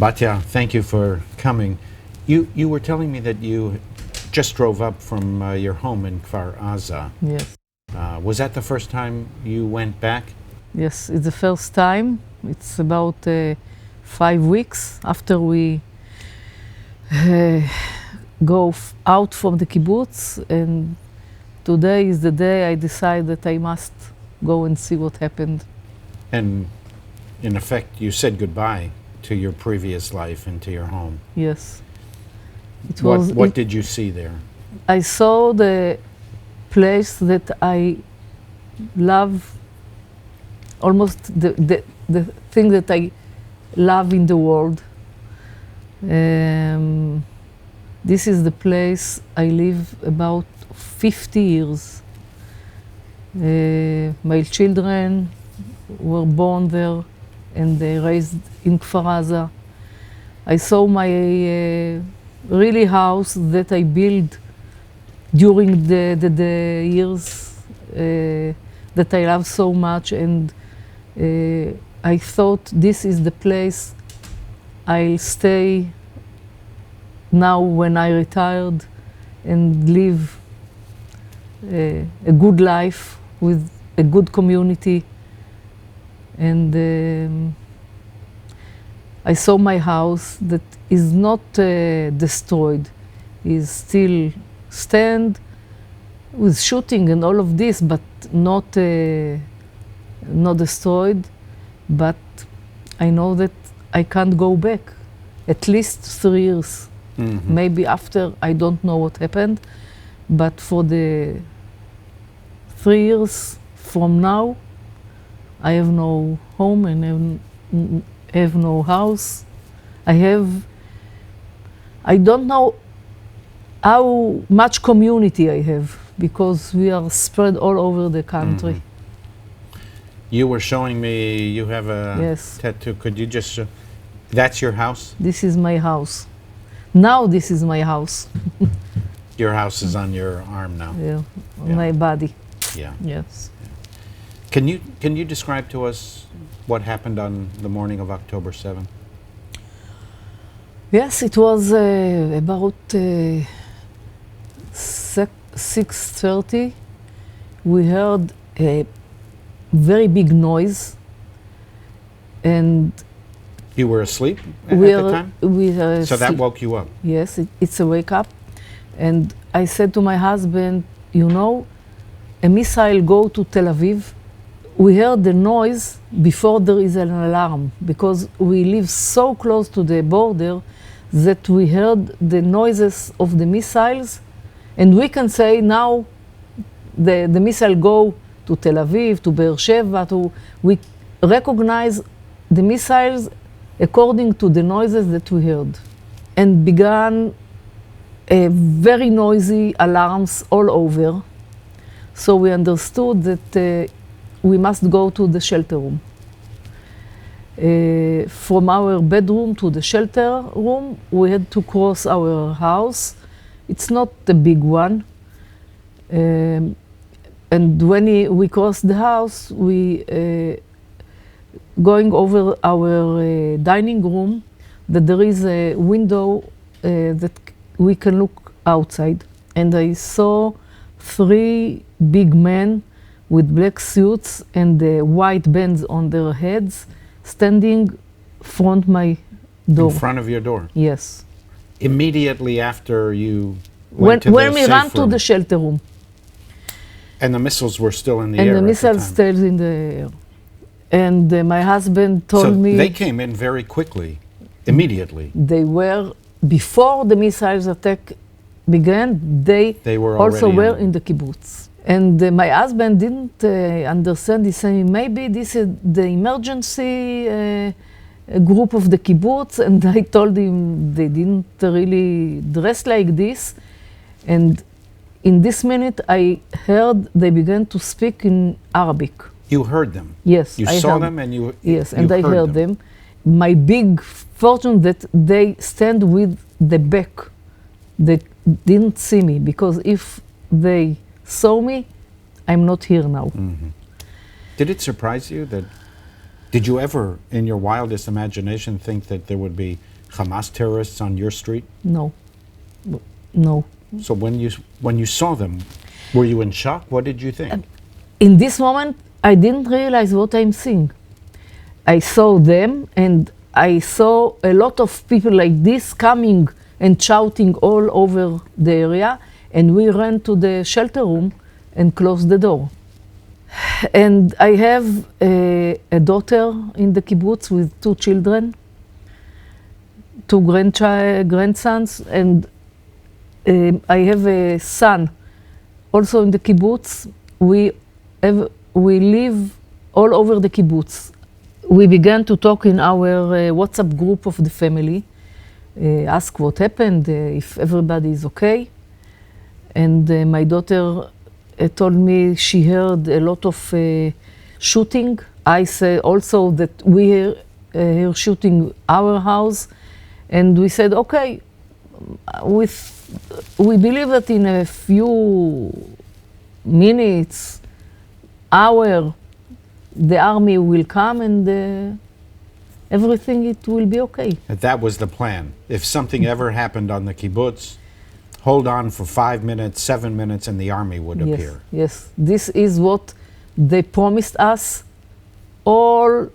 Batia, thank you for coming. You were telling me that you just drove up from your home in Kfar Aza. Yes. Was that the first time you went back? Yes, it's the first time. It's about 5 weeks after we go out from the kibbutz, and today is the day I decide that I must go and see what happened. And in effect, you said goodbye to your previous life and to your home. Yes. What did you see there? I saw the place that I love, almost the thing that I love in the world. This is the place I live about 50 years. My children were born there and they raised in Kfar Aza. I saw my really house that I built during the years that I love so much, and I thought this is the place I'll stay now when I retired and live a good life with a good community. And I saw my house that is not destroyed, is still stand with shooting and all of this, but not destroyed. But I know that I can't go back. At least 3 years. Mm-hmm. Maybe after, I don't know what happened. But for the 3 years from now, I have no home and have no house. I don't know how much community I have, because we are spread all over the country. Mm-hmm. You were showing me you have a Yes. tattoo. Could you just show? That's your house? This is my house. Now this is my house. Your house is on your arm now. Yeah, on Yeah. my body. Yeah. Yes. Can you describe to us what happened on the morning of October 7th? Yes, it was about 6:30. We heard a very big noise, and You were asleep at the time? So that woke you up? Yes, it's a wake up. And I said to my husband, you know, a missile go to Tel Aviv. We heard the noise before there is an alarm, because we live so close to the border that we heard the noises of the missiles, and we can say now the missile go to Tel Aviv, to Be'er Sheva, we recognize the missiles according to the noises that we heard. And began very noisy alarms all over. So we understood that we must go to the shelter room. From our bedroom to the shelter room, we had to cross our house. It's not a big one. And when we crossed the house, we going over our dining room, that there is a window that we can look outside. And I saw 3 big men with black suits and white bands on their heads standing front my door. In front of your door? Yes. Immediately after you went to the when we safe ran to room. the shelter room. And the missiles were still in the air And the at missiles time. stayed in the air. And my husband told me... So they came in very quickly, immediately. They were, before the missiles attack began, they were also already were in the kibbutz. And my husband didn't understand. He said, maybe this is the emergency group of the kibbutz. And I told him they didn't really dress like this. And in this minute, I heard they began to speak in Arabic. You heard them? Yes, You I saw heard them and you Yes, you and I heard them. My big fortune that they stand with the back. They didn't see me, because if they saw me, I'm not here now. Mm-hmm. Did it surprise you that, did you ever, in your wildest imagination, think that there would be Hamas terrorists on your street? No. No. So when you saw them, were you in shock? What did you think? In this moment, I didn't realize what I'm seeing. I saw them, and I saw a lot of people like this coming and shouting all over the area, and we ran to the shelter room and closed the door. And I have a daughter in the kibbutz with 2 children, 2 grandsons, and I have a son also in the kibbutz. We live all over the kibbutz. We began to talk in our WhatsApp group of the family, ask what happened, if everybody is okay. And my daughter told me she heard a lot of shooting. I said also that we hear shooting our house, and we said, okay, we believe that in a few minutes, the army will come and everything, it will be okay. That was the plan. If something ever happened on the kibbutz, hold on for 5 minutes, 7 minutes, and the army would appear. Yes, this is what they promised us all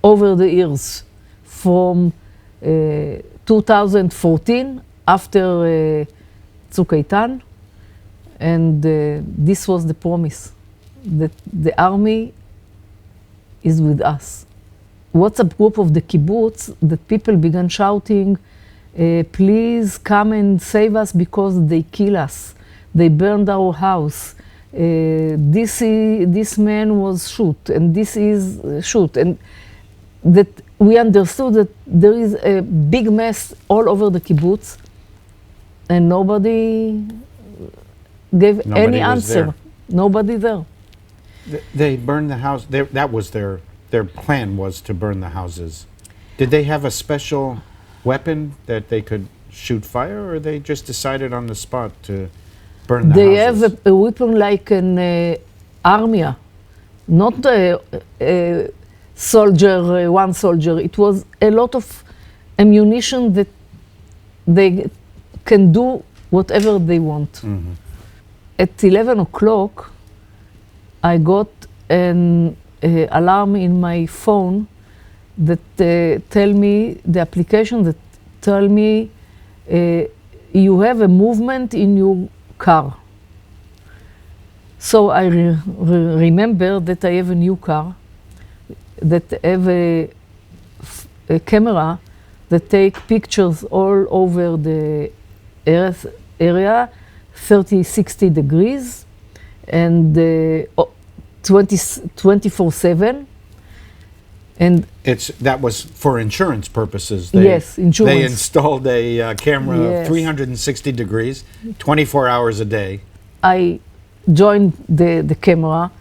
over the years. From 2014, after Tzuk Eitan, and this was the promise, that the army is with us. WhatsApp group of the kibbutz, that people began shouting, please come and save us because they kill us. They burned our house. This man was shoot, and this is shoot. And that we understood that there is a big mess all over the kibbutz, and nobody gave any answer. There. Nobody there. They burned the house. That was their plan, was to burn the houses. Did they have a special weapon that they could shoot fire, or they just decided on the spot to burn the houses? They have a weapon like an army, not a soldier, one soldier. It was a lot of ammunition that they can do whatever they want. Mm-hmm. At 11 o'clock, I got an alarm in my phone that tell me, the application that tell me, you have a movement in your car. So I remember that I have a new car, that have a camera that take pictures all over the area, 30-60 degrees, and 24/7. And that was for insurance purposes. Yes, insurance. They installed a camera of 360 degrees, 24 hours a day. I joined the camera,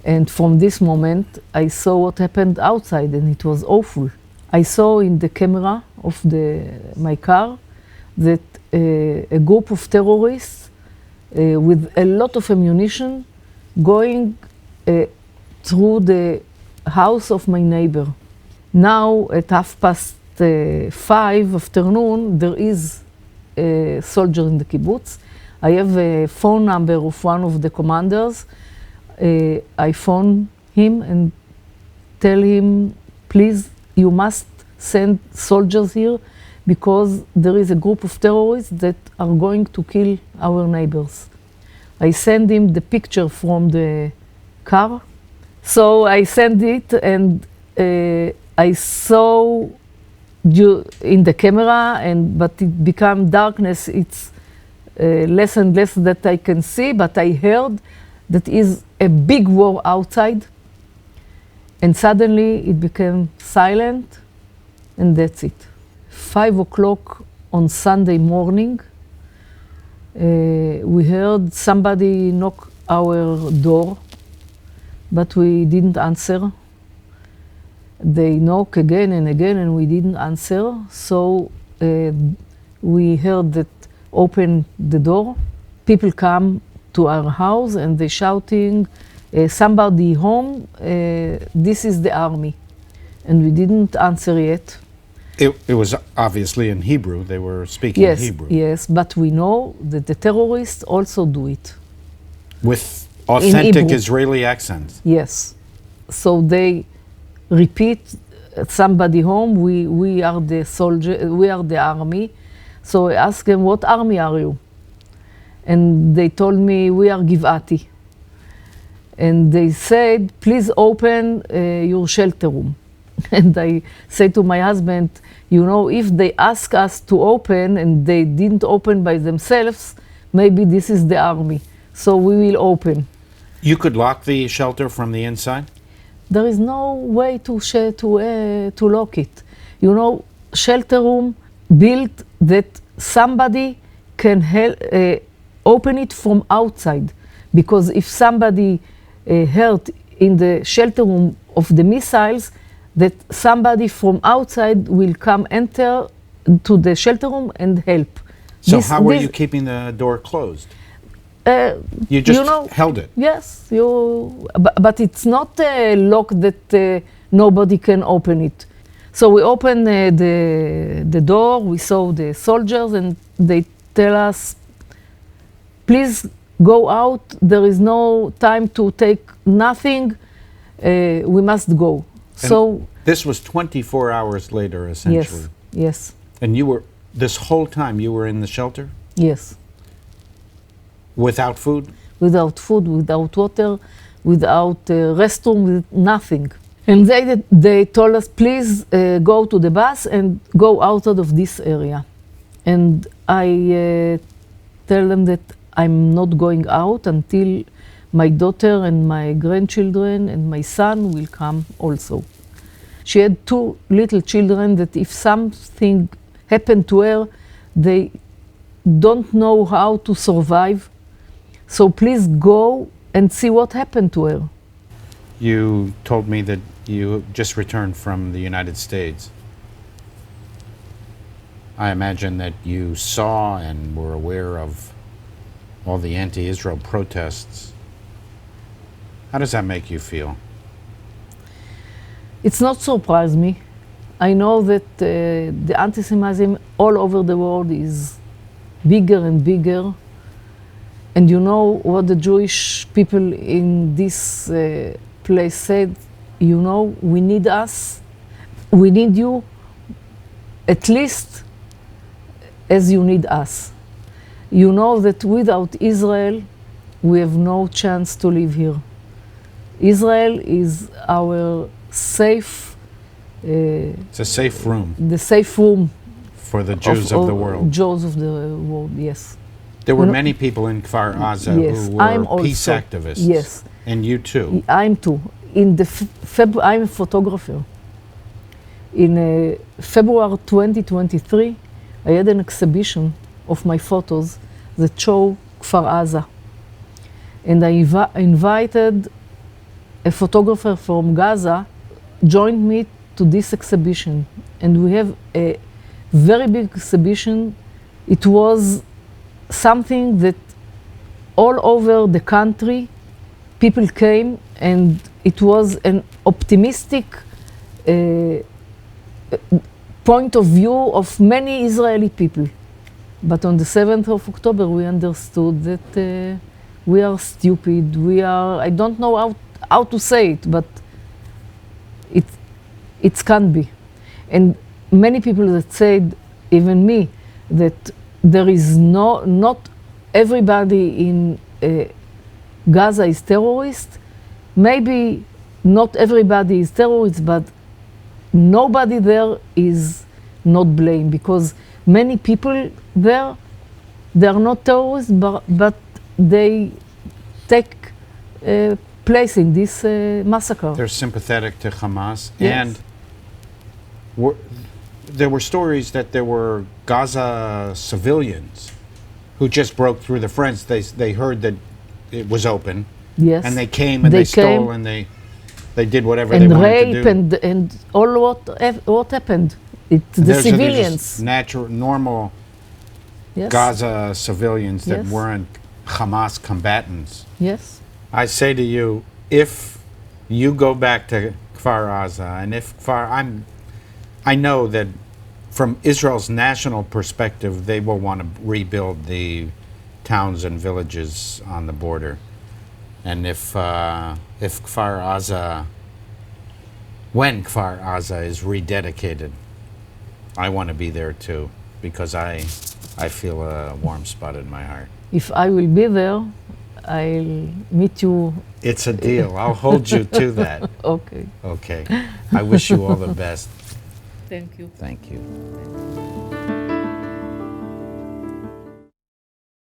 and from this moment, I saw what happened outside, and it was awful. I saw in the camera of my car that a group of terrorists with a lot of ammunition going through the house of my neighbor. Now at 5:30 afternoon, there is a soldier in the kibbutz. I have a phone number of one of the commanders. I phone him and tell him, please, you must send soldiers here because there is a group of terrorists that are going to kill our neighbors. I send him the picture from the car. So I send it, and I saw in the camera, but it became darkness. It's less and less that I can see, but I heard that is a big war outside. And suddenly it became silent, and that's it. 5 o'clock on Sunday morning, we heard somebody knock our door, but we didn't answer. They knock again and again, and we didn't answer. So we heard that open the door. People come to our house, and they shouting, somebody home, this is the army. And we didn't answer yet. It was obviously in Hebrew. They were speaking Yes, Hebrew. yes, but we know that the terrorists also do it. With authentic Hebrew. Israeli accents. Yes. So they repeat somebody home, we are the soldier, we are the army. So I asked them, what army are you? And they told me, we are Givati. And they said, please open your shelter room. And I said to my husband, you know, if they ask us to open and they didn't open by themselves, maybe this is the army. So we will open. You could lock the shelter from the inside? There is no way to lock it. You know, shelter room built that somebody can open it from outside. Because if somebody hurt in the shelter room of the missiles, that somebody from outside will come enter to the shelter room and help. So how were you keeping the door closed? You just held it? Yes, but it's not a lock that nobody can open it. So we opened the door, we saw the soldiers, and they tell us, please go out, there is no time to take nothing, we must go. And so this was 24 hours later, essentially. Yes, yes. And you were, this whole time you were in the shelter? Yes. Without food? Without food, without water, without restroom, with nothing. And they told us, please go to the bus and go out of this area. And I tell them that I'm not going out until my daughter and my grandchildren and my son will come also. She had 2 little children that if something happened to her, they don't know how to survive. So please go and see what happened to her. You told me that you just returned from the United States. I imagine that you saw and were aware of all the anti-Israel protests. How does that make you feel? It's not surprised me. I know that the anti-Semitism all over the world is bigger and bigger. And you know what the Jewish people in this place said? You know, we need us. We need you at least as you need us. You know that without Israel, we have no chance to live here. Israel is our safe... it's a safe room. The safe room. For the Jews of the world. Jews of the world, yes. There were many people in Kfar Aza yes, who were peace activists. Yes. And you too. I'm too. In the I'm a photographer. In February 2023, I had an exhibition of my photos that show Kfar Aza. And I invited a photographer from Gaza, joined me to this exhibition. And we have a very big exhibition. It was something that all over the country, people came, and it was an optimistic point of view of many Israeli people. But on the 7th of October, we understood that we are stupid. We are, I don't know how to say it, but it can't be. And many people that said, even me, that there is not everybody in Gaza is terrorist. Maybe not everybody is terrorist, but nobody there is not blamed, because many people there, they are not terrorists, but they take place in this massacre. They're sympathetic to Hamas. Yes. And there were stories that there were Gaza civilians who just broke through the fence. They heard that it was open. Yes. And they came and they stole and they did whatever they and wanted to do. rape and all what happened. It's the civilians. Natural, normal Yes. Gaza civilians that Yes. weren't Hamas combatants. Yes. I say to you, if you go back to Kfar Aza, and if I know that from Israel's national perspective, they will want to rebuild the towns and villages on the border. And if Kfar Aza, when Kfar Aza is rededicated, I want to be there too, because I feel a warm spot in my heart. If I will be there, I'll meet you. It's a deal. I'll hold you to that. Okay. Okay. I wish you all the best. Thank you. Thank you.